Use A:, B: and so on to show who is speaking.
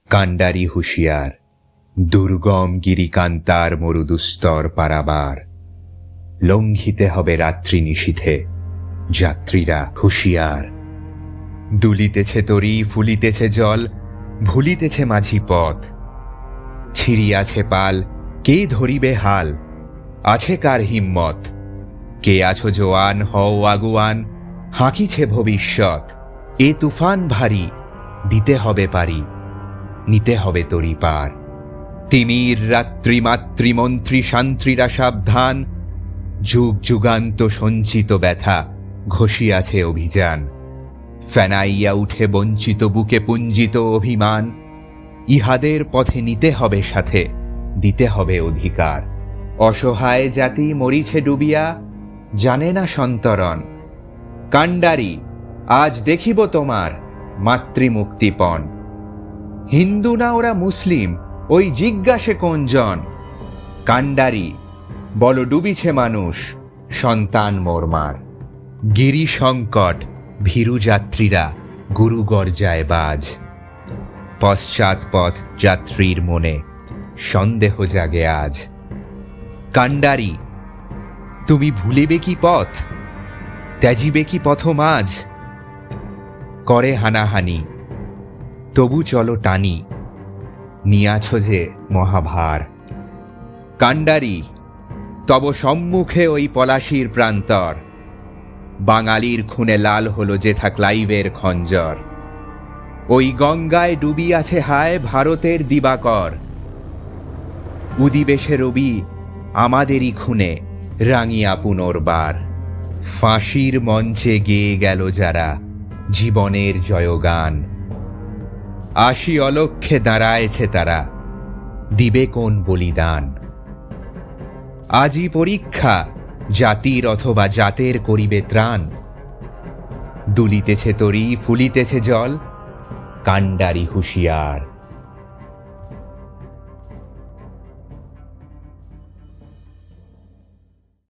A: কাণ্ডারি হুঁশিয়ার, দুর্গম গিরিকান্তার মরুদুস্তর পারাবার। লঙ্ঘিতে হবে রাত্রি নিশীথে, যাত্রীরা হুঁশিয়ার। দুলিতেছে তরী, ফুলিতেছে জল, ভুলিতেছে মাঝি পথ। ছিড়িয়াছে পাল, কে ধরিবে হাল, আছে কার হিম্মত? কে আছো জোয়ান, হও আগুয়ান, হাঁকিছে ভবিষ্যৎ। এ তুফান ভারী, দিতে হবে পারি, নিতে হবে তরি পার। তিমির রাত্রি মাতৃমন্ত্রী শান্ত্রীরা সাবধান, যুগ যুগান্ত সঞ্চিত ব্যথা ঘষিয়াছে অভিযান। ফেনাইয়া উঠে বঞ্চিত বুকে পুঞ্জিত অভিমান। ইহাদের পথে নিতে হবে সাথে, দিতে হবে অধিকার। অসহায় জাতি মরিছে ডুবিয়া, জানে না সন্তরণ। কাণ্ডারি, আজ দেখিব তোমার মাতৃমুক্তিপণ। হিন্দু না ওরা মুসলিম, ওই জিজ্ঞাসে কোনজন? কাণ্ডারি, বলো ডুবিছে মানুষ, সন্তান মোরমার। গিরি সংকট, ভীরু যাত্রীরা গুরু গর্জায় বাজ। পশ্চাৎপথ যাত্রীর মনে সন্দেহ জাগে আজ। কাণ্ডারি, তুমি ভুলিবে কি পথ, ত্যাজিবে কি পথ মাঝ? করে হানাহানি, তবু চলো টানি, নিয়াছ যে মহাভার। কাণ্ডারি, তব সম্মুখে ওই পলাশির প্রান্তর। বাঙালির খুনে লাল হলো যেথা ক্লাইভের খঞ্জর। ওই গঙ্গায় ডুবিয়াছে হায় ভারতের দিবাকর। উদিবেশে রবি আমাদেরই খুনে রাঙিয়া পুনর্বার। ফাঁসির মঞ্চে গেয়ে গেল যারা জীবনের জয়গান। আশি অলক্ষ্যে দাঁড়ায়েছে তারা, দিবে কোন বলিদান? আজই পরীক্ষা, জাতির অথবা জাতের করিবে ত্রাণ। দুলিতেছে তরী, ফুলিতেছে জল, কাণ্ডারি হুঁশিয়ার।